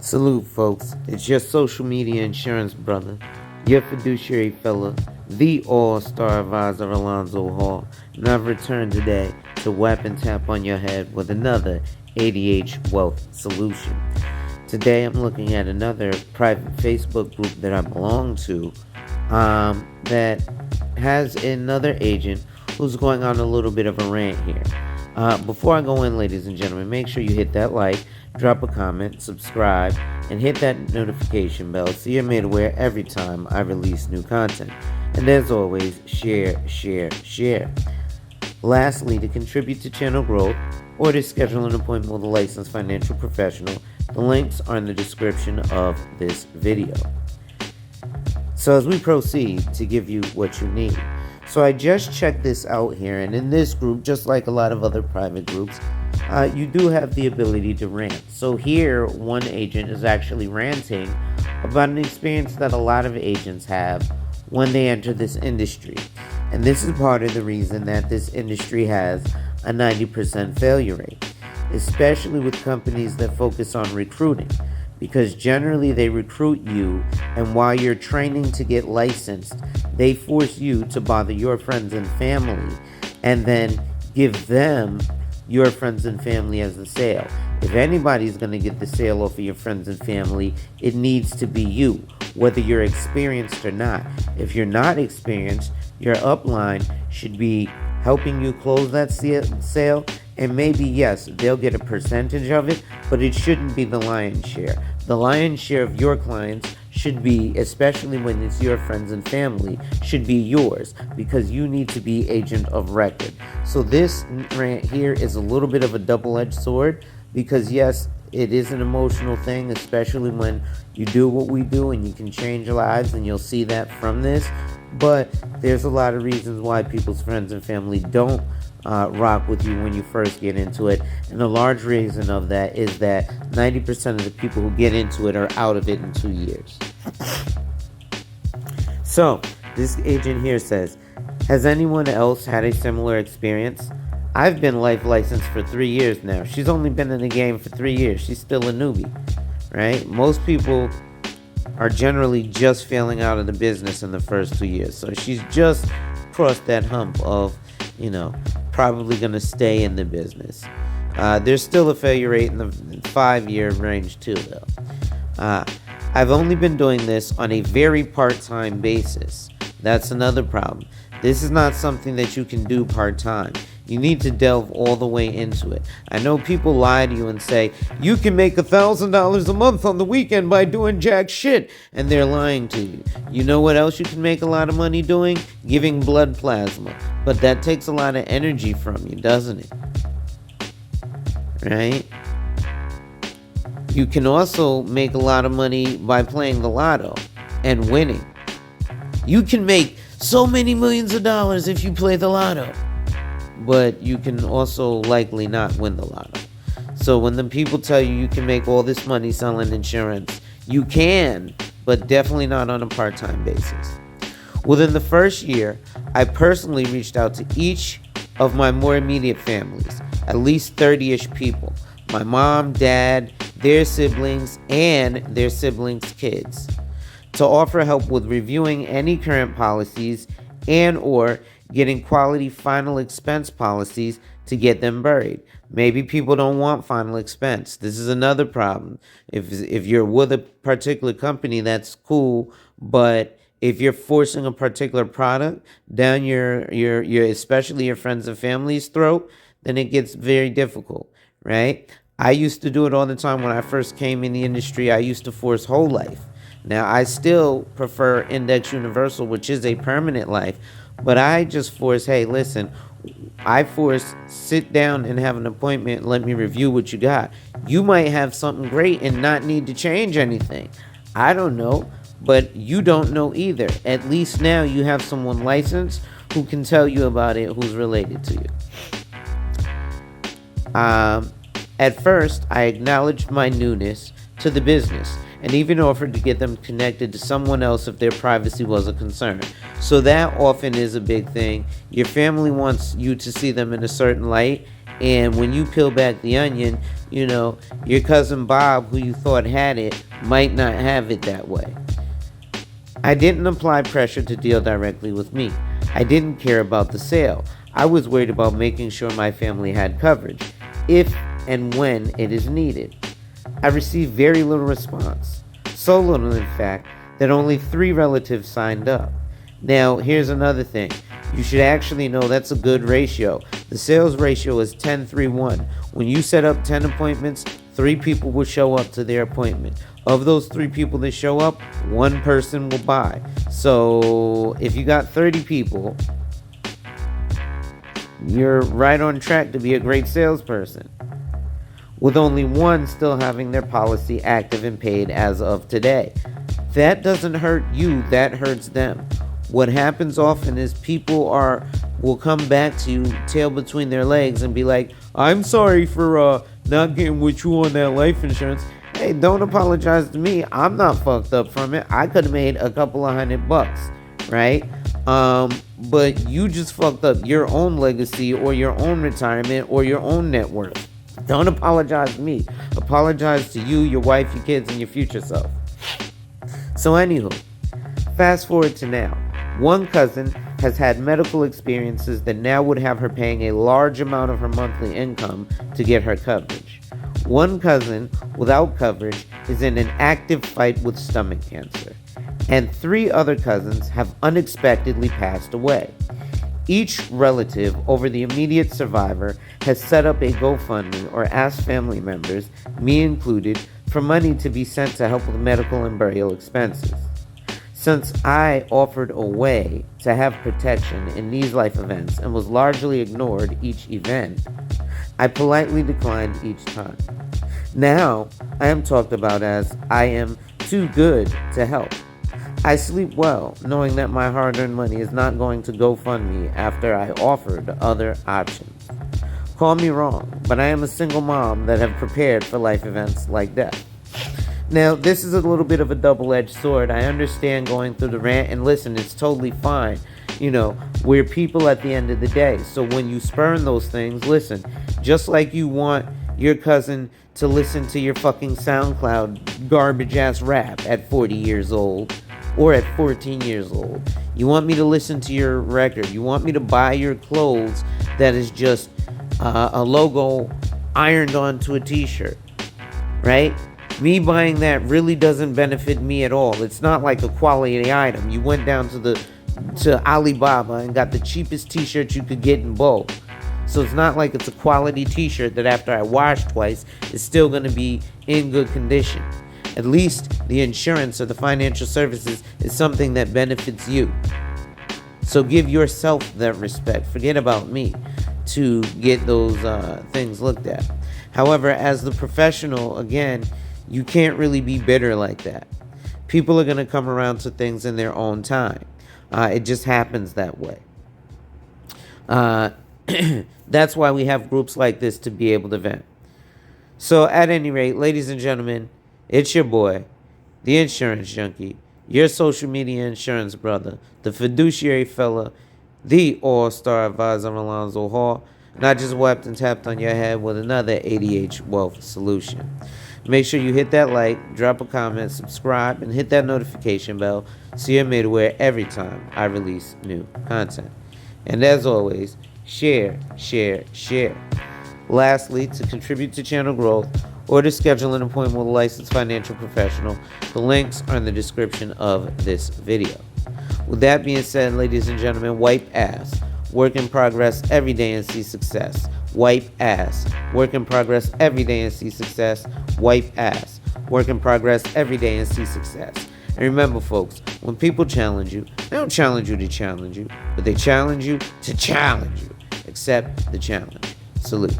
Salute, folks. It's your social media insurance brother, your fiduciary fella, the all-star advisor Alonzo Hall, and I've returned today to whap and tap on your head with another ADH wealth solution. Today I'm looking at another private Facebook group that I belong to that has another agent who's going on a little bit of a rant here. Before I go in, ladies and gentlemen, make sure you hit that like, drop a comment, subscribe, and hit that notification bell so you're made aware every time I release new content. And as always, share, share, share. Lastly, to contribute to channel growth or to schedule an appointment with a licensed financial professional, the links are in the description of this video. So as we proceed to give you what you need. So I just checked this out here, and in this group, just like a lot of other private groups, you do have the ability to rant. So here, one agent is actually ranting about an experience that a lot of agents have when they enter this industry. And this is part of the reason that this industry has a 90% failure rate, especially with companies that focus on recruiting. Because generally they recruit you, and while you're training to get licensed, they force you to bother your friends and family and then give them your friends and family as the sale. If anybody's going to get the sale off of your friends and family, it needs to be you, whether you're experienced or not. If you're not experienced, your upline should be helping you close that sale, and maybe, yes, they'll get a percentage of it, but it shouldn't be the lion's share. The lion's share of your clients should be, especially when it's your friends and family, should be yours, because you need to be agent of record. So this rant here is a little bit of a double-edged sword, because yes, it is an emotional thing, especially when you do what we do and you can change lives, and you'll see that from this. But there's a lot of reasons why people's friends and family don't rock with you when you first get into it. And a large reason of that is that 90% of the people who get into it are out of it in 2 years. So, this agent here says, has anyone else had a similar experience? I've been life licensed for 3 years now. She's only been in the game for 3 years. She's still a newbie, right? Most people are generally just failing out of the business in the first 2 years. So she's just crossed that hump of, probably going to stay in the business. There's still a failure rate in the 5-year range too, though. I've only been doing this on a very part-time basis. That's another problem. This is not something that you can do part-time. You need to delve all the way into it. I know people lie to you and say, you can make $1,000 a month on the weekend by doing jack shit, and they're lying to you. You know what else you can make a lot of money doing? Giving blood plasma. But that takes a lot of energy from you, doesn't it? Right? You can also make a lot of money by playing the lotto and winning. You can make so many millions of dollars if you play the lotto, but you can also likely not win the lotto. So when the people tell you you can make all this money selling insurance, you can, but definitely not on a part-time basis. Within the first year, I personally reached out to each of my more immediate families, at least 30-ish people, my mom, dad, their siblings, and their siblings' kids, to offer help with reviewing any current policies and or getting quality final expense policies to get them buried. Maybe people don't want final expense. This is another problem. If you're with a particular company, that's cool, but if you're forcing a particular product down your especially your friends and family's throat, then it gets very difficult, right? I used to do it all the time when I first came in the industry. I used to force whole life. Now, I still prefer Index Universal, which is a permanent life, but I just force, hey, listen, I force sit down and have an appointment and let me review what you got. You might have something great and not need to change anything. I don't know, but you don't know either. At least now you have someone licensed who can tell you about it, who's related to you. At first, I acknowledged my newness to the business and even offered to get them connected to someone else if their privacy was a concern. So that often is a big thing. Your family wants you to see them in a certain light, and when you peel back the onion, your cousin Bob, who you thought had it, might not have it that way. I didn't apply pressure to deal directly with me. I didn't care about the sale. I was worried about making sure my family had coverage, if and when it is needed. I received very little response. So little, in fact, that only 3 relatives signed up. Now, here's another thing. You should actually know that's a good ratio. The sales ratio is 10-3-1. When you set up 10 appointments, 3 people will show up to their appointment. Of those 3 people that show up, 1 person will buy. So if you got 30 people, you're right on track to be a great salesperson, with only 1 still having their policy active and paid as of today. That doesn't hurt you, that hurts them. What happens often is people will come back to you, tail between their legs, and be like, I'm sorry for not getting with you on that life insurance. Hey, don't apologize to me. I'm not fucked up from it. I could have made a couple of $100, right? But you just fucked up your own legacy or your own retirement or your own net worth. Don't apologize to me. Apologize to you, your wife, your kids, and your future self. So anywho, fast forward to now. One cousin has had medical experiences that now would have her paying a large amount of her monthly income to get her coverage. One cousin without coverage is in an active fight with stomach cancer. And 3 other cousins have unexpectedly passed away. Each relative over the immediate survivor has set up a GoFundMe or asked family members, me included, for money to be sent to help with medical and burial expenses. Since I offered a way to have protection in these life events and was largely ignored each event, I politely declined each time. Now, I am talked about as I am too good to help. I sleep well, knowing that my hard-earned money is not going to GoFundMe after I offered other options. Call me wrong, but I am a single mom that have prepared for life events like death. Now, this is a little bit of a double-edged sword. I understand going through the rant, and listen, it's totally fine. We're people at the end of the day. So when you spurn those things, listen, just like you want your cousin to listen to your fucking SoundCloud garbage-ass rap at 40 years old or at 14 years old. You want me to listen to your record. You want me to buy your clothes that is just a logo ironed onto a t-shirt, right? Me buying that really doesn't benefit me at all. It's not like a quality item. You went down to Alibaba and got the cheapest t-shirt you could get in bulk. So it's not like it's a quality t-shirt that after I wash twice is still going to be in good condition. At least the insurance or the financial services is something that benefits you. So give yourself that respect. Forget about me to get those things looked at. However, as the professional, again, you can't really be bitter like that. People are going to come around to things in their own time. It just happens that way. That's why we have groups like this to be able to vent. So at any rate, ladies and gentlemen, it's your boy, the insurance junkie, your social media insurance brother, the fiduciary fella, the all-star advisor Alonzo Hall, and I just wiped and tapped on your head with another ADH Wealth solution. Make sure you hit that like, drop a comment, subscribe, and hit that notification bell so you're made aware every time I release new content. And as always, share, share, share. Lastly, to contribute to channel growth or to schedule an appointment with a licensed financial professional, the links are in the description of this video. With that being said, ladies and gentlemen, wipe ass. Work in progress every day and see success. Wipe ass. Work in progress every day and see success. Wipe ass. Work in progress every day and see success. And remember, folks, when people challenge you, they don't challenge you to challenge you, but they challenge you to challenge you. Accept the challenge. Salute.